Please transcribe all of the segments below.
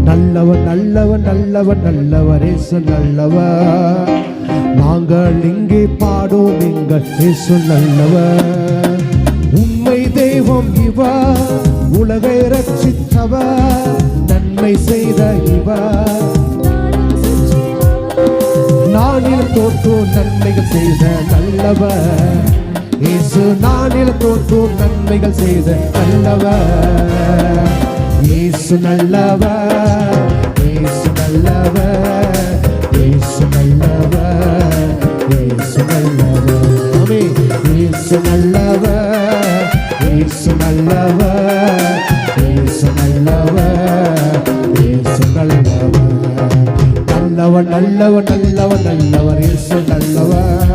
நல்லவர் நல்லவர் நல்லவர் நல்லவர் இயேசு நல்லவர். நாங்கள் இங்கே பாடும் எங்கள் இயேசு நல்லவர். உண்மை தெய்வம் இவர், உலகை ரட்சித்தவர், நன்மை செய்த இவர். நானில் தோற்று நன்மைகள் செய்த நல்லவர் இயேசு. நானில் தோற்று நன்மைகள் செய்த நல்லவர் இயேசு நல்லவர். இயேசு நல்லவர். இயேசு நல்லவர். இயேசு நல்லவர். ஆமென். இயேசு நல்லவர். இயேசு நல்லவர். இயேசு நல்லவர். இயேசு நல்லவர். நல்லவர் நல்லவர் நல்லவர் நல்லவர் இயேசு நல்லவர்.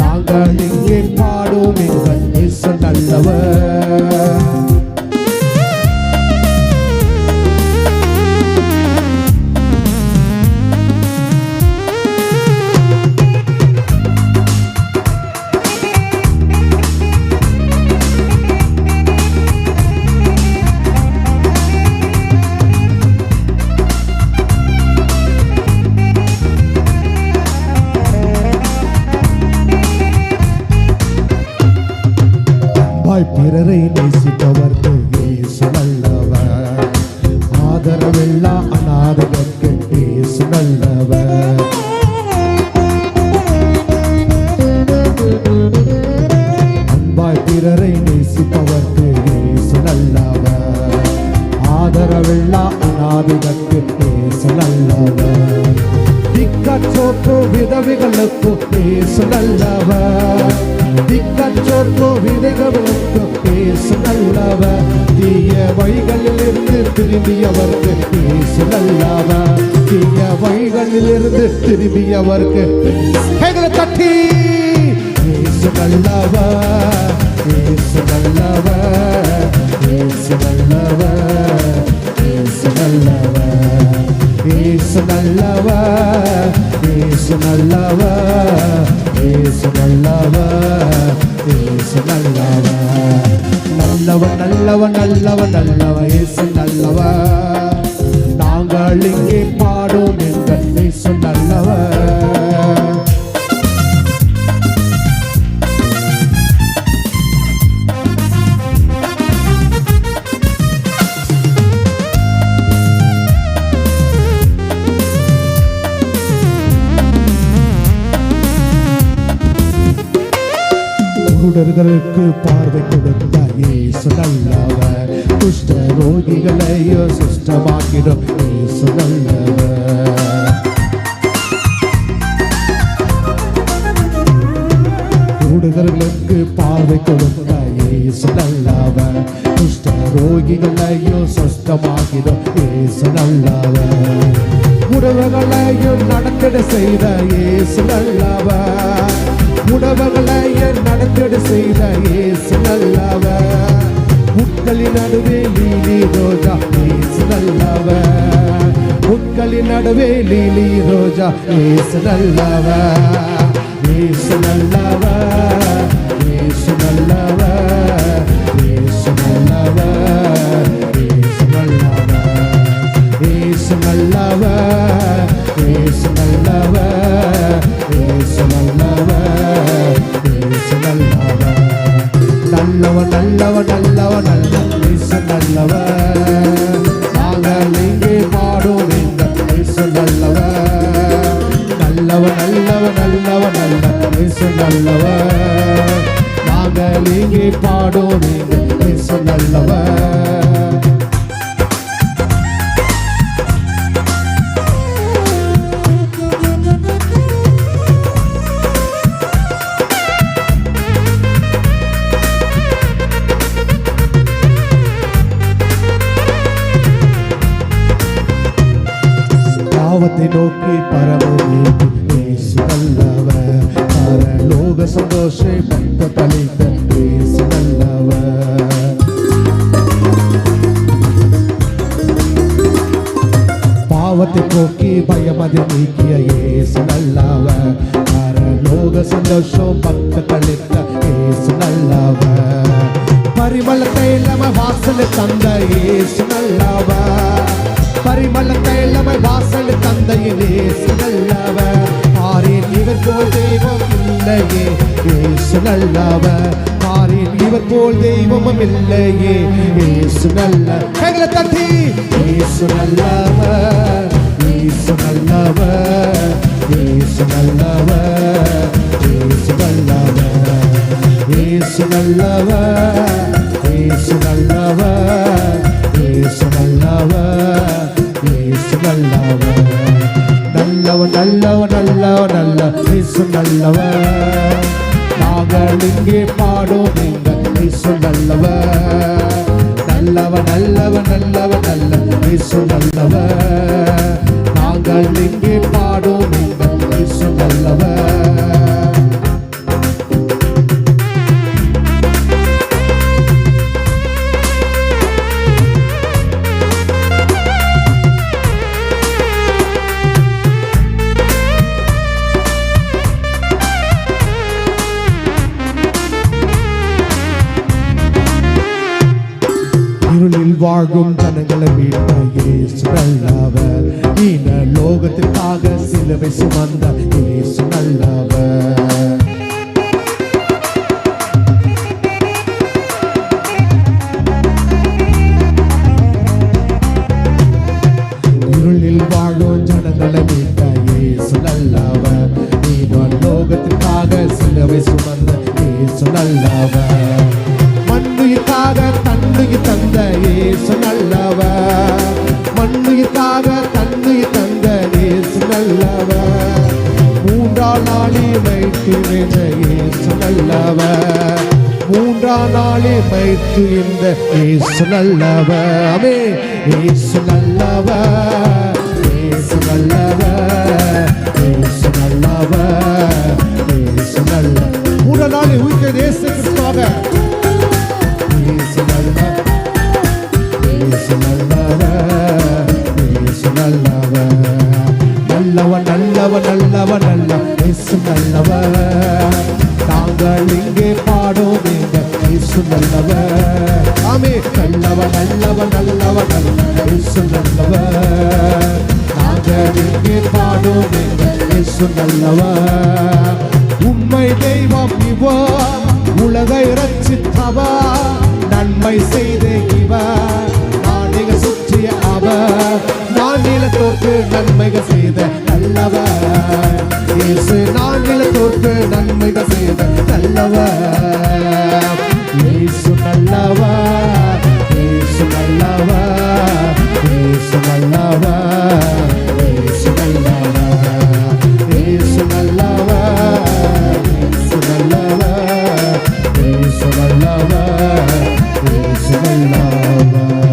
நாங்கள் இங்கே பாடும் எங்கள் இயேசு நல்லவர். பிறரை நேசிப்பவர்க்கு இயேசு நல்லவர். ஆதரவில்லா அநாதைகளுக்கு இயேசு நல்லவர். அன்பாய் பிறரை நேசிப்பவர்க்கு இயேசு நல்லவர். ஆதரவில்லா அநாதைகளுக்கு இயேசு நல்லவர். திக்கற்றோர்க்கு விதவைகளுக்கு இயேசு நல்லவர். திக்கற்றோர்க்கு விதைகளுக்கு இயேசு நல்லவர். தீய வழிகளிலிருந்து திரும்பியவர்க்கு இயேசு நல்லவர். தீய வழிகளிலிருந்து திரும்பியவர்க்கு கைகளை தட்டி இயேசு நல்லவர். இயேசு நல்லவர். இயேசு நல்லவர். இயேசு நல்லவர். இயேசு நல்லவர். இயேசு நல்லவர். இயேசு நல்லவர். இயேசு நல்லவர். நல்லவர் நல்லவர் நல்லவர் நல்லவர் இயேசு நல்லவர். நாங்கள் இங்கே பாடும் எங்கள் இயேசு நல்லவர். குருடர்களுக்கு பார்வை கொடுத்த இயேசு நல்லவர். குஷ்ட ரோகிகளையோ சுஷ்டமாக்கிடும் இயேசு நல்லவர். குருடர்களுக்கு பார்வை கொடுத்த இயேசு நல்லவர். குஷ்ட ரோகிகளையோ சுஷ்டமாக்கிடும் இயேசு நல்லவர். உறவுகளையும் நடத்திட செய்த இயேசு நல்லவர். உணவுகளையே நடத்திட செய்த இயேசு நல்லவர். உட்களின் நடுவே லீலி ரோஜா இயேசு நல்லவர். உட்களின் நடுவே லீலி ரோஜா இயேசு நல்லவர். இயேசு நல்லவர். இயேசு நல்லவர். இயேசு நல்லவர். இயேசு நல்லவர். இயேசு நல்லவர். இயேசு நல்லவர். இயேசு நல்லவர். இயேசு நல்லவர். நல்லவர் நல்லவர் நல்லவர் நல்லவர் இயேசு நல்லவர். நாங்கள் இங்கே பாடும் எங்கள் இயேசு நல்லவர். நல்லவர் நல்லவர் நல்லவர் நல்லவர் இயேசு நல்லவர். நாங்கள் இங்கே பாடும் எங்கள் இயேசு நல்லவர். பாவத்தை நோக்கி பரமோகி இயேசு நல்லவர். பரலோக சந்தோஷ பக்த தளித்த இயேசு நல்லவர். பாவத்தை போக்கி பயமதை நீக்கிய இயேசு நல்லவர். பரலோக சந்தோஷம் பக்த தளித்த இயேசு நல்லவர். பரிமள தைலம வாசனை தந்த இயேசு நல்லவர். பரிமள தைலமை வாசல் தந்தையின் இயேசு நல்லவர். பாரேன் இவர் போல் தெய்வம் இல்லையே இயேசு நல்லவர். பாரேன் இவர் போல் தெய்வமும் இல்லையே இயேசு நல்லவர். கைகளை தட்டி இயேசு நல்லவர், இயேசு நல்லவர், இயேசு நல்லவர், இயேசு நல்லவர், இயேசு நல்லவர், இயேசு நல்லவர், இயேசு நல்லவர், இயேசு நல்லவர். நல்லவர் நல்லவர் நல்லவர் நல்ல இயேசு நல்லவர். நாங்கள் இங்கே பாடும் நீங்கள் இயேசு நல்லவர். நல்லவர் நல்லவர் நல்லவர் நல்ல இயேசு நல்லவர். நாங்கள் இங்கே பாடும் நீங்கள் இயேசு நல்லவர். இருளில் வாழும் ஜனங்களை மீட்ட இயேசு நல்லவர். ஈன லோகத்திற்காக சிலுவை சுமந்த இயேசு நல்லவர். இருளில் வாழும் ஜனங்களை மீட்ட இயேசு நல்லவர். ஈன லோகத்திற்காக சிலுவை சுமந்த இயேசு நல்லவர். மண்ணுயிர்க்காக தன்னுயிர் தந்த இயேசு நல்லவர். மண்ணுயிர்க்காக தன்னுயிர் தந்த இயேசு நல்லவர். மூன்றாம் நாளில் வைத்திருந்த இயேசு நல்லவர். மூன்றாம் நாளில் வைத்திருந்த இயேசு நல்லவர். ஆமென். இயேசு நல்லவர், இயேசு நல்லவர், இயேசு நல்லவர், இயேசு நல்லவர். மூன்றாம் நாளில் உயிர்த்த இயேசு கிறிஸ்துவாக இயேசு நல்லவர், இயேசு நல்லவர், இயேசு நல்லவர். நல்லவர் நல்லவர் நல்லவர் நல்ல இயேசு நல்லவர். நாங்கள் இங்கே பாடும் நீங்கள் இயேசு நல்லவர். ஆமென். நல்லவர் நல்லவர் நல்லவர் நல்ல இயேசு நல்லவர். நாங்கள் இங்கே பாடும் நீங்கள் இயேசு நல்லவர். உண்மை தெய்வம் இவர், உலகை ரட்சித்தவர், நன்மை செய்த இவர், நாடிகள் சுற்றிய அவர், நான் நிலத்தோற்கு நன்மைகள் செய்த நல்லவர். இயேசு நான் நிலத்தோற்கு நன்மைகள் செய்த நல்லவர். இயேசு நல்லவர், இயேசு நல்லவர், இயேசு நல்லவர், இயேசு நல்லவர், இயேசு நல்லவர், இயேசு நல்லவர், இயேசு நல்லவர், இயேசு நல்லவர்.